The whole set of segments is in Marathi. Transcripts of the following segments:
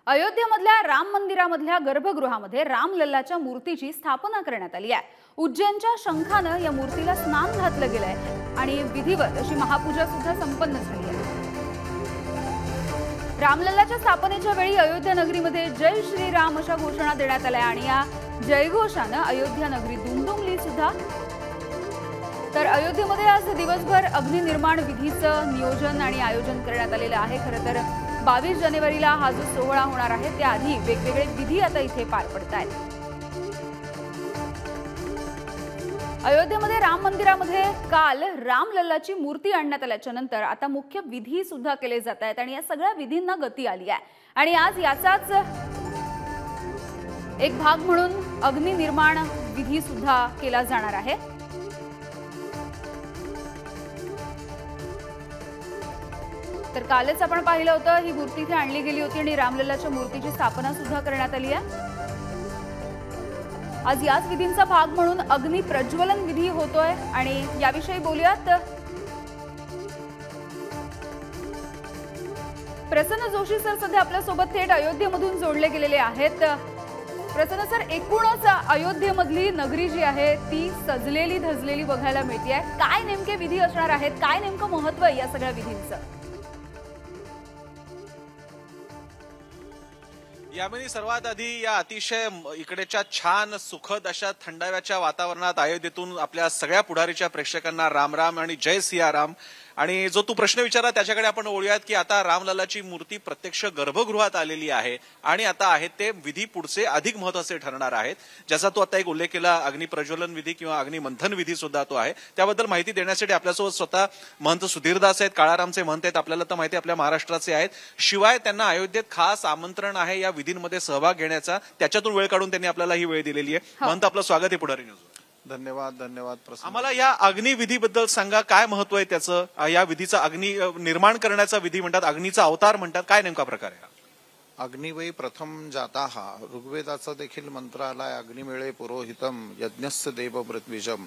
अयोध्येमधल्या राम मंदिरामधल्या गर्भगृहामध्ये रामलल्लाच्या मूर्तीची स्थापना करण्यात आली आहे। उज्जैनच्या शंखानं या मूर्तीला स्नान घातलं गेलंय आणि विधिवत अशी महापूजा सुद्धा संपन्न झाली आहे। रामलल्लाच्या स्थापनेच्या वेळी अयोध्या नगरीमध्ये जय श्रीराम अशा घोषणा देण्यात आल्या आणि या जयघोषानं अयोध्या नगरी दुमदुमली सुद्धा। तर अयोध्येमध्ये आज दिवसभर अग्निनिर्माण विधीचं नियोजन आणि आयोजन करण्यात आलेलं आहे। खरं तर 22 जानेवारीला हा जो सोहळा होणार आहे त्याआधी वेगवेगळे विधी आता इथे पार पडतायत। अयोध्येमध्ये राम मंदिरामध्ये काल रामलल्लाची मूर्ती आणण्यात आल्याच्या नंतर आता मुख्य विधी सुद्धा केले जात आहेत आणि या सगळ्या विधींना गती आली आहे आणि आज याचाच एक भाग म्हणून अग्निनिर्माण विधी सुद्धा केला जाणार आहे। तर कालच आपण पाहिलं होतं ही मूर्ती इथे आणली गेली होती आणि रामलल्लाच्या मूर्तीची स्थापना सुद्धा करण्यात आली आहे। आज याच विधींचा भाग म्हणून अग्नि प्रज्वलन विधी होतोय आणि याविषयी बोलूयात। प्रसन्न जोशी सर सध्या आपल्या सोबत थेट अयोध्येमधून जोडले गेलेले आहेत। प्रसन्न सर, एकूणच अयोध्येमधली नगरी जी आहे ती सजलेली धजलेली बघायला मिळते। काय नेमके विधी असणार आहेत, काय नेमकं महत्त्व आहे या सगळ्या विधींचं? यामिनी, सर्वात आधी या अतिशय इकडेच्या छान सुखद अशा थंडाव्याच्या वातावरणात अयोध्येतून आपल्या सगळ्या पुढारीच्या प्रेक्षकांना राम राम आणि जय सियाराम। आणि जो तू प्रश्न विचारला त्याच्याकडे आपण वळूयात की आता रामलल्लाची मूर्ती प्रत्यक्ष गर्भगृहात आलेली आहे आणि आता आहेत ते विधी पुढचे अधिक महत्त्वाचे ठरणार आहेत, ज्याचा तू आता एक उल्लेख केला। अग्निप्रज्वलन विधी किंवा अग्निमंथन विधी सुद्धा तो आहे। त्याबद्दल माहिती देण्यासाठी आपल्यासोबत स्वतः महंत सुधीरदास आहेत, काळारामचे महंत आहेत। आपल्याला तर माहिती आपल्या महाराष्ट्राचे आहेत, शिवाय त्यांना अयोध्येत खास आमंत्रण आहे या विधींमध्ये सहभाग घेण्याचा। त्याच्यातून वेळ काढून त्यांनी आपल्याला ही वेळ दिलेली आहे। महंत, आपलं स्वागत आहे पुढारी न्यूज। धन्यवाद। आम्हाला या अग्निविधीबद्दल सांगा, काय महत्व आहे त्याचं? या विधीचा अग्नि निर्माण करण्याचा विधी म्हणतात, अग्नीचा अवतार म्हणतात, काय नेमका प्रकार आहे? अग्निवै प्रथम जाताः, ऋग्वेदाचा देखील मंत्र आलाय, अग्निमेळे पुरोहितम यज्ञस्य देवमृत्विजम।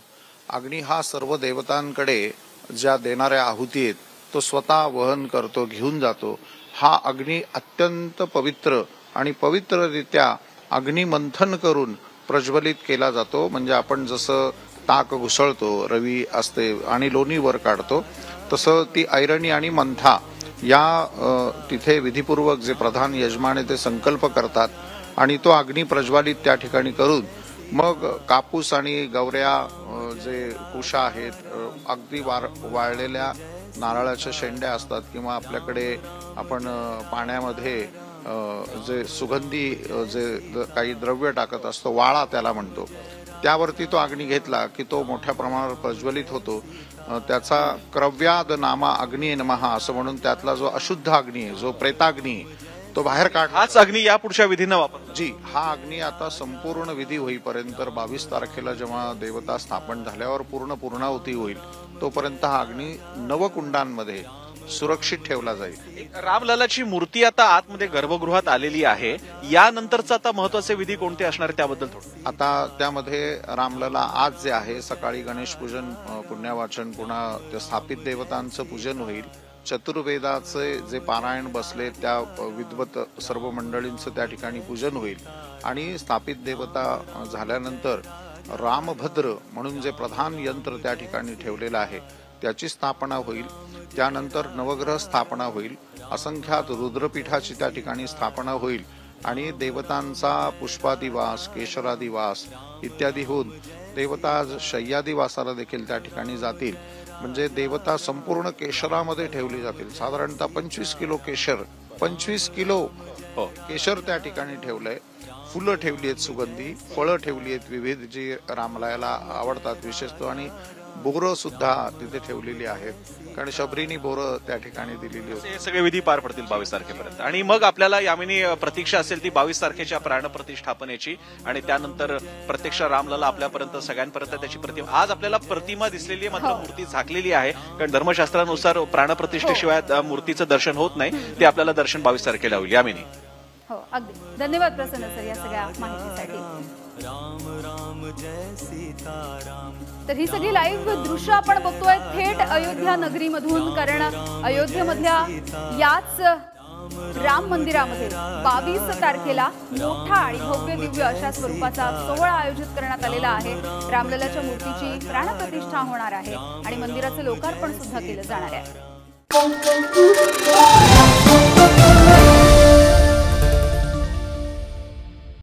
अग्नी हा सर्व देवतांकडे ज्या देणाऱ्या आहुती आहेत तो स्वतः वहन करतो, घेऊन जातो। हा अग्नी अत्यंत पवित्र आणि पवित्ररित्या अग्निमंथन करून प्रज्वलित केला जातो। म्हणजे आपण जसं ताक घुसळतो, रवी असते आणि लोणी वर काढतो, तसं ती ऐरणी आणि मंथा या तिथे विधिपूर्वक जे प्रधान यजमान आहे ते संकल्प करतात आणि तो अग्नी प्रज्वलित त्या ठिकाणी करून मग कापूस आणि गवऱ्या जे कुशा आहेत, अगदी वाळलेल्या नारळाच्या शेंड्या असतात किंवा आपल्याकडे आपण पाण्यामध्ये जे सुगंधी जे काही द्रव्य टाकत असतो, वाळा त्याला म्हणतो, त्यावरती तो अग्नी घेतला की तो मोठ्या प्रमाणावर प्रज्वलित होतो। त्याचा क्रव्याद नामा अग्नी नमः असं म्हणून त्यातला जो अशुद्ध अग्नी आहे, जो प्रेताग्नी तो बाहेर काढला। हाच अग्नी या पुढच्या विधींना वापरतो? जी, हा अग्नी आता संपूर्ण विधी होईपर्यंत 22 तारखेला जेव्हा देवता स्थापन झाल्यावर पूर्ण पूर्णाहुती होईल तोपर्यंत हा अग्नी नवकुंडांमध्ये सुरक्षित ठेवला जाईल। रामलल्लाची मूर्ती आता आतमध्ये गर्भगृहात आलेली आहे, यानंतरचा आता महत्वाचे विधी कोणते असणार त्याबद्दल थोडं? आता त्यामध्ये रामलला आज जे आहे सकाळी गणेश पूजन, पुण्यवाचन, पुन्हा त्या स्थापित देवतांचं पूजन होईल। चतुर्वेदाचे जे पारायण बसले त्या विद्वत सर्व मंडळींचं त्या ठिकाणी पूजन होईल आणि स्थापित देवता झाल्यानंतर रामभद्र म्हणून जे प्रधान यंत्र त्या ठिकाणी ठेवलेलं आहे त्याची स्थापना होईल। त्यानंतर नवग्रह स्थापना होईल, असंख्यात रुद्रपीठाची त्या ठिकाणी स्थापना होईल आणि देवतांचा पुष्पादिवास, केशरादिवास इत्यादी होऊन देवता शय्यादिवासाला देखील त्या ठिकाणी जातील। म्हणजे देवता संपूर्ण केशरामध्ये ठेवली जातील। साधारणतः 25 किलो केशर, 25 किलो केशर त्या ठिकाणी ठेवलंय। फुलं ठेवली आहेत, सुगंधी फळं ठेवली आहेत विविध जी रामलल्लाला आवडतात विशेषतः, आणि बोरं सुद्धा तिथे ठेवलेली आहेत, कारण शबरीनी बोरं त्या ठिकाणी दिलेली होती। हे सगळे विधी पार पडतील 22 तारखेपर्यंत आणि मग आपल्याला यामिनी प्रतीक्षा असेल ती 22 तारखेच्या प्राणप्रतिष्ठापनेची आणि त्यानंतर प्रत्यक्ष रामलल्ला आपल्यापर्यंत सगळ्यांपर्यंत त्याची प्रतिमा। आज आपल्याला प्रतिमा दिसलेली आहे, मात्र मूर्ती झाकलेली आहे, कारण धर्मशास्त्रानुसार प्राणप्रतिष्ठेशिवाय मूर्तीचं दर्शन होत नाही। ते आपल्याला दर्शन 22 तारखेला होईल। यामिनी, हो, अगदी धन्यवाद प्रसन्न सर या सगळ्या माहितीसाठी। राम राम जय सीताराम। तर ही सगळी लाईव्ह दृश्य आपण बघतोय थेट अयोध्या नगरीमधून, कारण अयोध्येमधल्या याच राम मंदिरामध्ये 22 तारखेला मोठा आणि भव्य दिव्य अशा स्वरूपाचा सोहळा आयोजित करण्यात आलेला आहे। रामललाच्या मूर्तीची प्राणप्रतिष्ठा होणार आहे आणि मंदिराचे लोकार्पण सुद्धा केले जाणार आहे।